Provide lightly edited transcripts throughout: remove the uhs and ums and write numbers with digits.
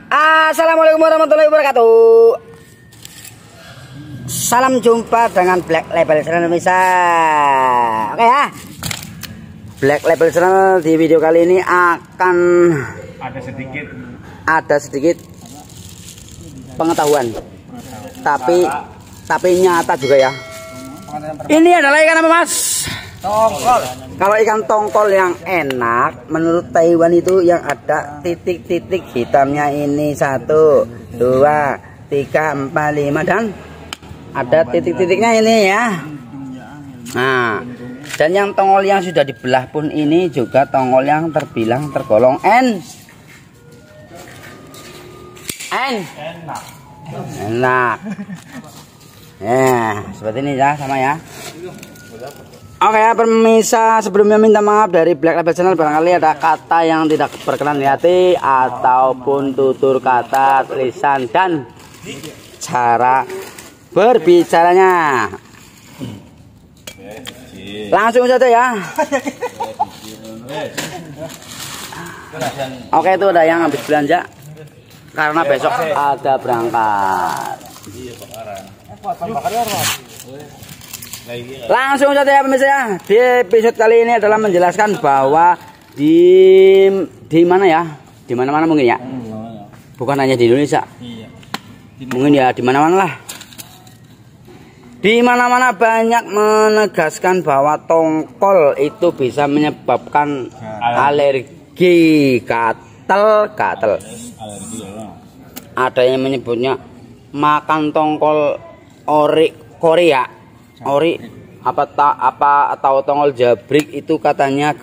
Assalamualaikum warahmatullahi wabarakatuh. Salam jumpa dengan Black Label Channel Indonesia. Oke ya. Black Label Channel di video kali ini akan ada sedikit pengetahuan. Tapi nyata juga ya. Ini adalah ikan apa, Mas? Tongkol. Kalau ikan tongkol yang enak menurut Taiwan itu yang ada titik-titik hitamnya ini 1, 2, 3, 4, 5 dan ada titik-titiknya ini ya. Nah, dan yang tongkol yang sudah dibelah pun ini juga tongkol yang tergolong enak. Ya, seperti ini ya sama ya. Oke ya pemirsa, sebelumnya minta maaf dari Black Label Channel barangkali ada kata yang tidak berkenan di hati ataupun tutur kata, tulisan dan cara berbicaranya. Langsung saja ya. Oke, itu ada yang habis belanja karena besok ada berangkat. Langsung saja ya pemirsa ya. Di episode kali ini adalah menjelaskan bahwa di mana ya? Di mana-mana mungkin ya. Bukan hanya di Indonesia. Mungkin ya di mana-mana lah. Di mana-mana banyak menegaskan bahwa tongkol itu bisa menyebabkan alergi, gatal. Ada yang menyebutnya makan tongkol Korea. Ori atau tongkol jabrik itu katanya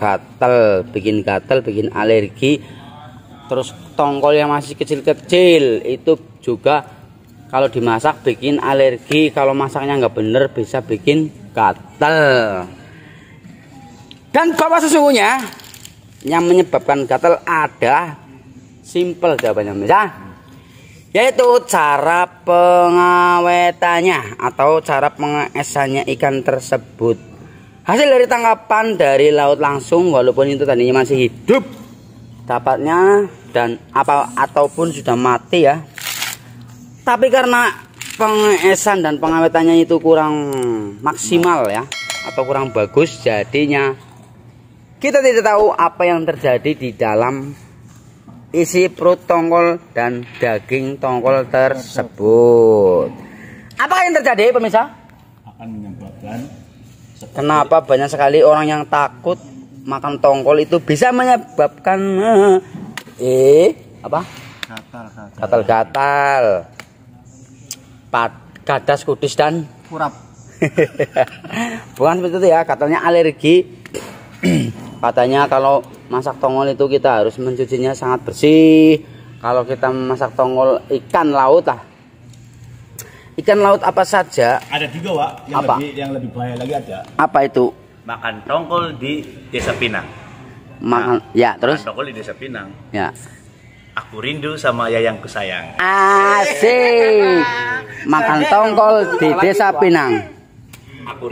bikin gatal, bikin alergi. Terus tongkol yang masih kecil-kecil itu juga kalau dimasak bikin alergi, kalau masaknya nggak bener bisa bikin gatal. Dan bahwa sesungguhnya yang menyebabkan gatal ada simple jawabannya, yaitu cara pengawetannya atau cara pengesannya ikan tersebut. Hasil dari tangkapan dari laut langsung, walaupun itu tadinya masih hidup dapatnya dan ataupun sudah mati ya. Tapi karena pengesan dan pengawetannya itu kurang maksimal ya, atau kurang bagus, jadinya kita tidak tahu apa yang terjadi di dalam isi perut tongkol dan daging tongkol tersebut. Apakah yang terjadi pemirsa? Akan menyebabkan. Kenapa banyak sekali orang yang takut makan tongkol itu bisa menyebabkan gatal, gadas, kudis dan kurap. Bukan seperti itu ya, katanya alergi. Katanya kalau masak tongkol itu kita harus mencucinya sangat bersih. Kalau kita memasak tongkol ikan laut lah. Ikan laut apa saja? Ada juga, Wak, yang lebih bahaya lagi ada. Apa itu? Makan tongkol di Desa Pinang. Ya, terus? Makan tongkol di Desa Pinang. Ya. Aku rindu sama yayangku sayang. Asik. Makan tongkol di Desa Pinang. Aku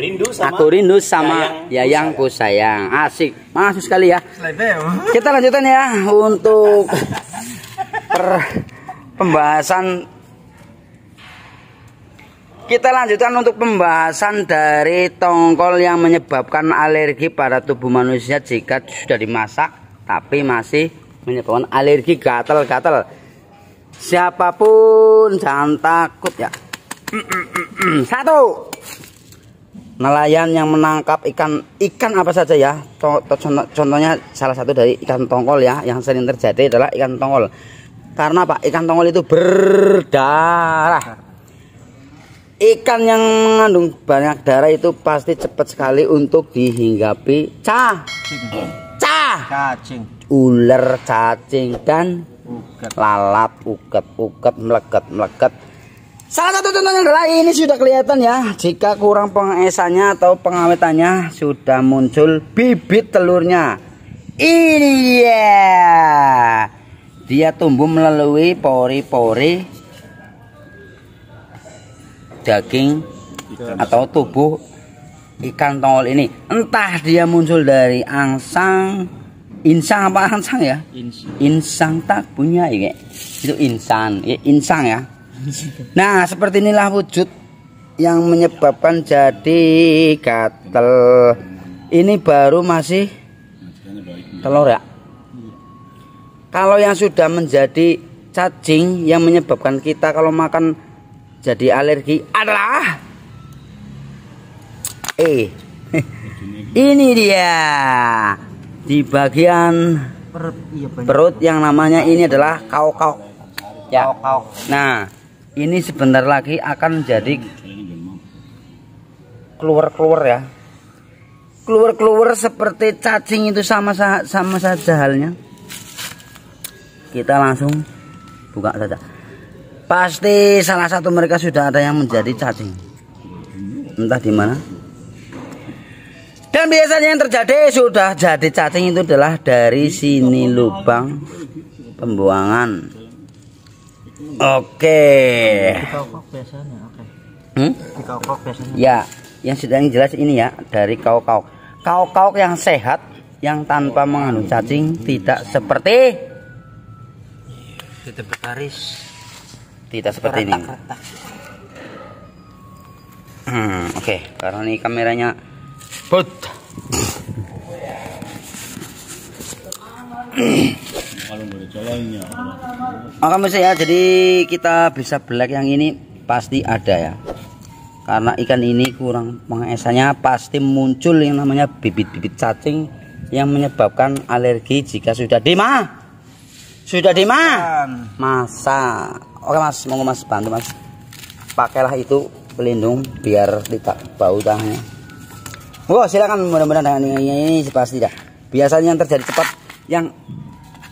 rindu sama yayangku sayang. Asik. Masuk sekali ya. Kita lanjutkan ya untuk pembahasan. Kita lanjutkan untuk pembahasan dari tongkol yang menyebabkan alergi pada tubuh manusia jika sudah dimasak tapi masih menyebabkan alergi, gatal. Siapapun jangan takut ya. 1. Nelayan yang menangkap ikan apa saja ya. Contohnya salah satu dari ikan tongkol ya, yang sering terjadi adalah ikan tongkol. Karena Pak, ikan tongkol itu berdarah. Ikan yang mengandung banyak darah itu pasti cepat sekali untuk dihinggapi Cacing, ular, cacing dan lalat, uket, meleget. Salah satu contohnya adalah ini sudah kelihatan ya, jika kurang pengesannya atau pengawetannya sudah muncul bibit telurnya. Ini dia tumbuh melalui pori-pori daging atau tubuh ikan tongkol ini. Entah dia muncul dari angsang, insang apa ansang ya? Insang tak punya ya. Itu insan, ya, insang ya. Nah, seperti inilah wujud yang menyebabkan jadi gatel. Ini baru masih telur ya. Kalau yang sudah menjadi cacing yang menyebabkan kita kalau makan jadi alergi adalah ini dia di bagian perut yang namanya ini adalah kauk-kauk ya. Nah, ini sebentar lagi akan menjadi keluar ya, keluar seperti cacing itu sama saja halnya. Kita langsung buka saja. Pasti salah satu mereka sudah ada yang menjadi cacing, entah di mana. Dan biasanya yang terjadi sudah jadi cacing itu adalah dari sini lubang pembuangan. Oke. Ya, yang sudah jelas ini ya dari kauk-kauk. Kauk-kauk yang sehat, yang tanpa mengandung cacing, tidak seperti tidak seperti ini. Oke, karena ini kameranya bot. Oke mas ya, jadi kita bisa black yang ini pasti ada ya. Karena ikan ini kurang pengesannya, pasti muncul yang namanya bibit-bibit cacing yang menyebabkan alergi jika sudah masa. Oke mas, mau mas bantu mas, pakailah itu pelindung biar tidak bau tangannya. Wow, silakan, mudah-mudahan dengan ini pasti tidak. Biasanya yang terjadi yang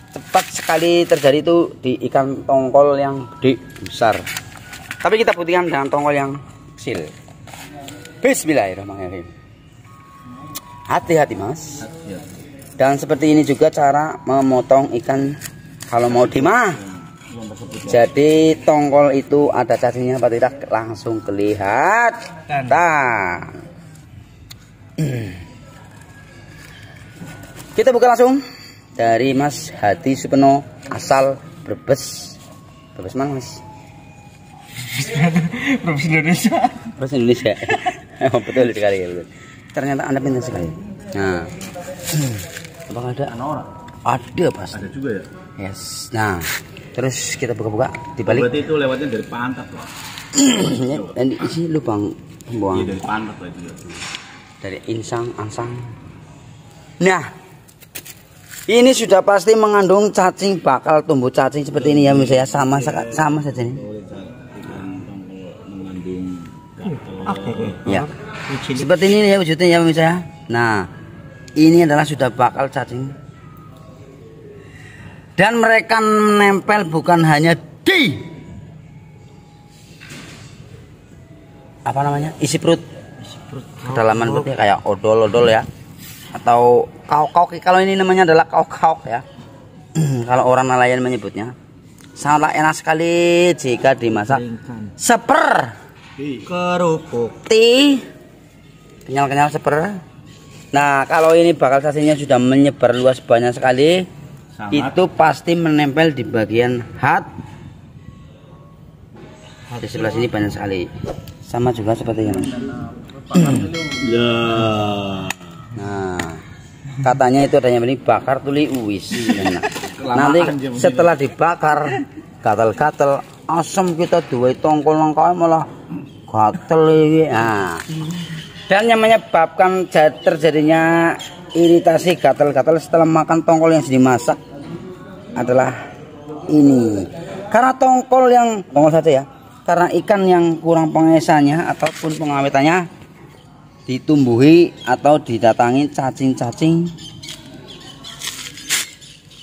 cepat sekali terjadi itu di ikan tongkol yang gede besar. Tapi kita putihkan dengan tongkol yang kecil. Bismillahirrahmanirrahim. Hati-hati mas. Dan seperti ini juga cara memotong ikan kalau mau dimah. Jadi tongkol itu ada cacingnya apa tidak langsung kelihatan. Kita buka langsung dari Mas Hadi Supeno asal Brebes. Brebes mana mas? Brebes Indonesia. Brebes Indonesia. Betul sekali ya. Ternyata Anda pintar sekali. Nah, apakah ada? Ada pasti. Ada juga ya. Yes. Nah, terus kita buka-buka dibalik. Berarti itu lewatnya dari pantat loh. Dan isi lubang buang. Iya, dari pantat lah itu ya. Dari ansang. Nah, ini sudah pasti mengandung cacing, bakal tumbuh cacing seperti ini ya misalnya sama saja nih. Ya, seperti ini ya wujudnya ya misalnya. Nah, ini adalah sudah bakal cacing. Dan mereka menempel bukan hanya di apa namanya isi perut, kedalaman perutnya kayak odol-odol ya, atau kauk-kauk. Kalau ini namanya adalah kauk-kauk ya. Kalau orang nelayan menyebutnya. Sangatlah enak sekali jika dimasak seperti kerupuk kenyal-kenyal seperti. Nah, kalau ini bakal cacingnya sudah menyebar luas banyak sekali. Itu pasti menempel di bagian di sebelah sini banyak sekali. Sama juga seperti ini. Nah, katanya itu adanya ini bakar tuli uwis. Nanti setelah dibakar gatal-gatal asam kita dua tongkol langkah malah gatal ini. Nah, dan yang menyebabkan terjadinya iritasi gatal-gatal setelah makan tongkol yang sudah dimasak adalah ini. Karena tongkol saja ya. Karena ikan yang kurang pengesannya ataupun pengawetannya ditumbuhi atau didatangi cacing-cacing.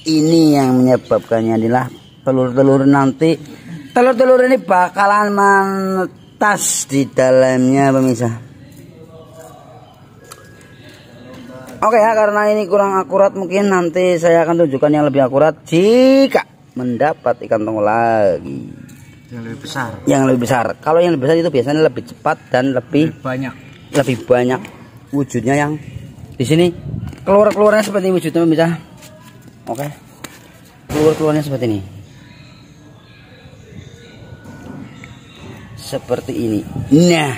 Ini yang menyebabkannya adalah telur-telur nanti. Telur-telur ini bakalan menetas di dalamnya pemirsa. Oke ya, karena ini kurang akurat mungkin nanti saya akan tunjukkan yang lebih akurat jika mendapat ikan tongkol lagi. Yang lebih besar. Kalau yang lebih besar itu biasanya lebih cepat dan lebih banyak wujudnya. Yang di sini keluarnya seperti wujudnya bisa. Oke. Keluarnya seperti ini. Seperti ini. Nah.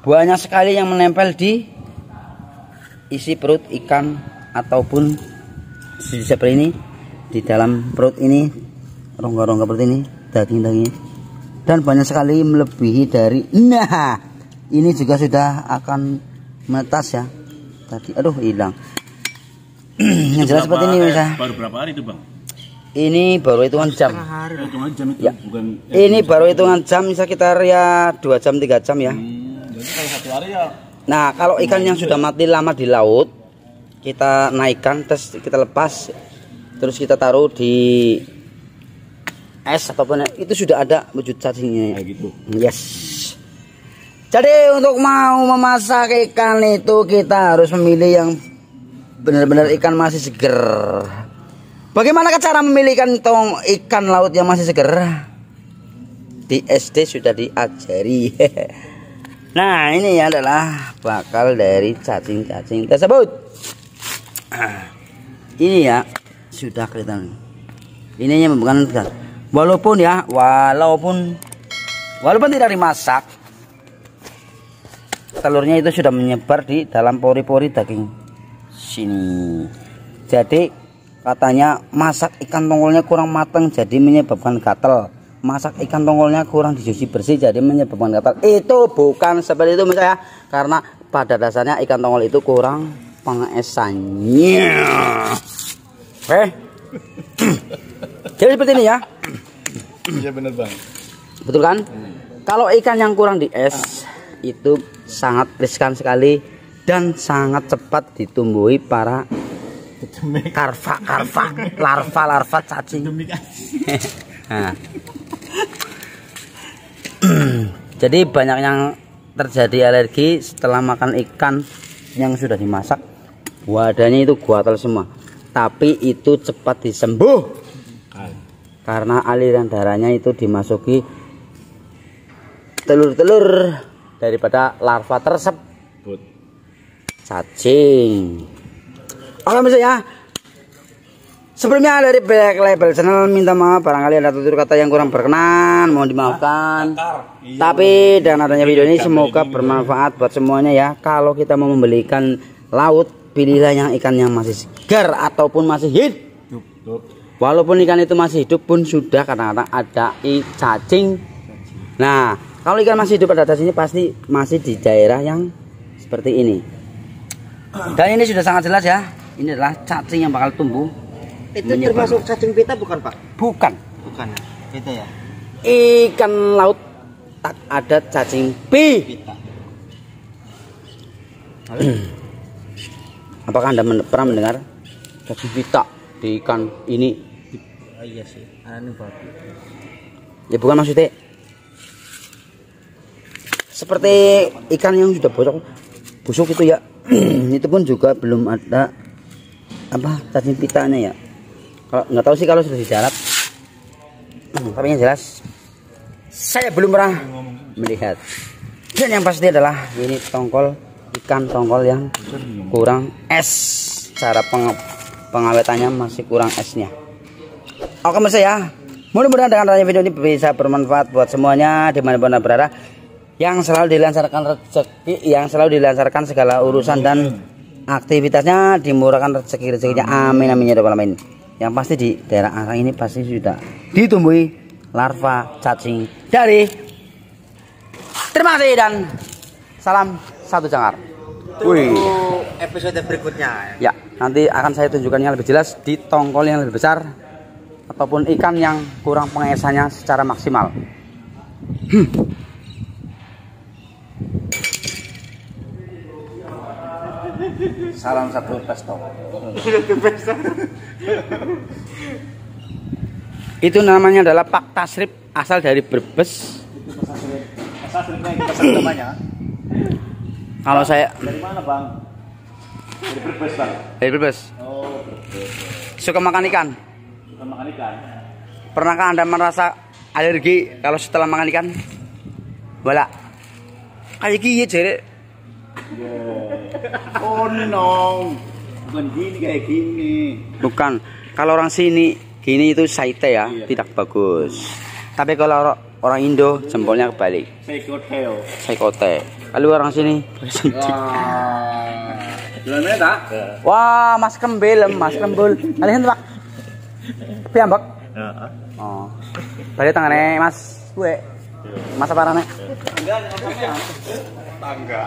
Banyak sekali yang menempel di isi perut ikan ataupun seperti ini. Di dalam perut ini rongga-rongga seperti ini, daging-dagingnya. Dan banyak sekali melebihi dari. Nah, ini juga sudah akan menetas ya. Tadi aduh hilang. Yang jelas seperti ini bisa. Baru berapa hari itu bang? Ini baru hitungan jam. Hitungan jam itu Ya. bukan. Ini baru hitungan jam sekitar ya 2 jam 3 jam ya. Jadi kalau 1 hari ya. Nah, kalau ikan yang sudah mati lama di laut, kita naikkan terus kita lepas, terus kita taruh di es ataupun itu sudah ada wujud cacingnya. Kayak gitu. Yes. Jadi untuk mau memasak ikan itu kita harus memilih yang benar-benar ikan masih seger. Bagaimana cara memilih ikan laut yang masih seger? Di SD sudah diajari. Nah, ini adalah bakal dari cacing-cacing tersebut. Ini ya sudah kelihatan. Ininya bukan besar. Walaupun tidak dimasak, telurnya itu sudah menyebar di dalam pori-pori daging sini. Jadi katanya masak ikan tongkolnya kurang matang jadi menyebabkan gatal. Masak ikan tongkolnya kurang dicuci bersih jadi menyebabkan gatal. Itu bukan seperti itu Mas ya. Karena pada dasarnya ikan tongkol itu kurang pengesannya. Jadi seperti ini ya. Iya benar bang. Betul kan? Kalau ikan yang kurang dies itu sangat riskan sekali dan sangat cepat ditumbuhi para larva cacing. Nah. Jadi banyak yang terjadi alergi setelah makan ikan yang sudah dimasak. Wadahnya itu gatal semua. Tapi itu cepat disembuh karena aliran darahnya itu dimasuki telur-telur daripada larva tersebut cacing. Oke misalnya sebelumnya dari Black Label Channel minta maaf barangkali ada tutur kata yang kurang berkenan, mohon dimaafkan. Tapi dengan adanya video ini semoga bermanfaat buat semuanya ya. Kalau kita mau membeli ikan laut, pilihlah yang ikan yang masih segar ataupun masih hidup. Walaupun ikan itu masih hidup pun sudah kadang-kadang ada cacing. Nah, kalau ikan masih hidup pada dasarnya pasti masih di daerah yang seperti ini. Dan ini sudah sangat jelas ya. Ini adalah cacing yang bakal tumbuh. Itu termasuk cacing pita bukan Pak? Bukan. Bukan. Pita ya. Ikan laut tak ada cacing pita. Apakah Anda pernah mendengar cacing pita di ikan ini? Oh, iya sih. Anu bagus. Ya bukan maksudnya. Seperti ikan yang sudah busuk itu ya. Itu pun juga belum ada apa cacing pitanya ya. Kalau nggak tahu sih kalau sudah di darat. Tapi yang jelas saya belum pernah melihat. Dan yang pasti adalah ini ikan tongkol yang kurang es. Cara pengawetannya masih kurang esnya. Oke mas ya, mudah-mudahan dengan adanya video ini bisa bermanfaat buat semuanya dimanapun Anda berada, yang selalu dilancarkan rezeki, yang selalu dilancarkan segala urusan dan aktivitasnya, dimurahkan rezekinya, amin amin ya rabbal alamin. Yang pasti di daerah arah ini pasti sudah ditumbuhi larva cacing dari. Terima kasih dan salam satu jangkar. Wih. Episode berikutnya ya, nanti akan saya tunjukkan yang lebih jelas di tongkol yang lebih besar ataupun ikan yang kurang pengesannya secara maksimal. Salam satu pesto. Itu namanya adalah Pak Tasrip, asal dari Brebes. Namanya. Kalau saya Dari mana bang? Dari Brebes bang. dari Brebes. Oh Brebes. Suka makan ikan. Suka makan ikan. Pernahkah Anda merasa alergi kalau setelah makan ikan? Wala. Kayak gini jadi. Oh no. Bukan gini kayak gini. Bukan. Kalau orang sini gini itu saite ya, tidak bagus. Tapi kalau orang Indo jempolnya kebalik. Sekoteo. Saikote. Kalau orang sini Gimana tak? wah, Mas Kembel, Mas Kembul. Kalian Pak. Piambak. Heeh. Oh. Balik tangannya Mas gue. Mas apa rane? Tangga.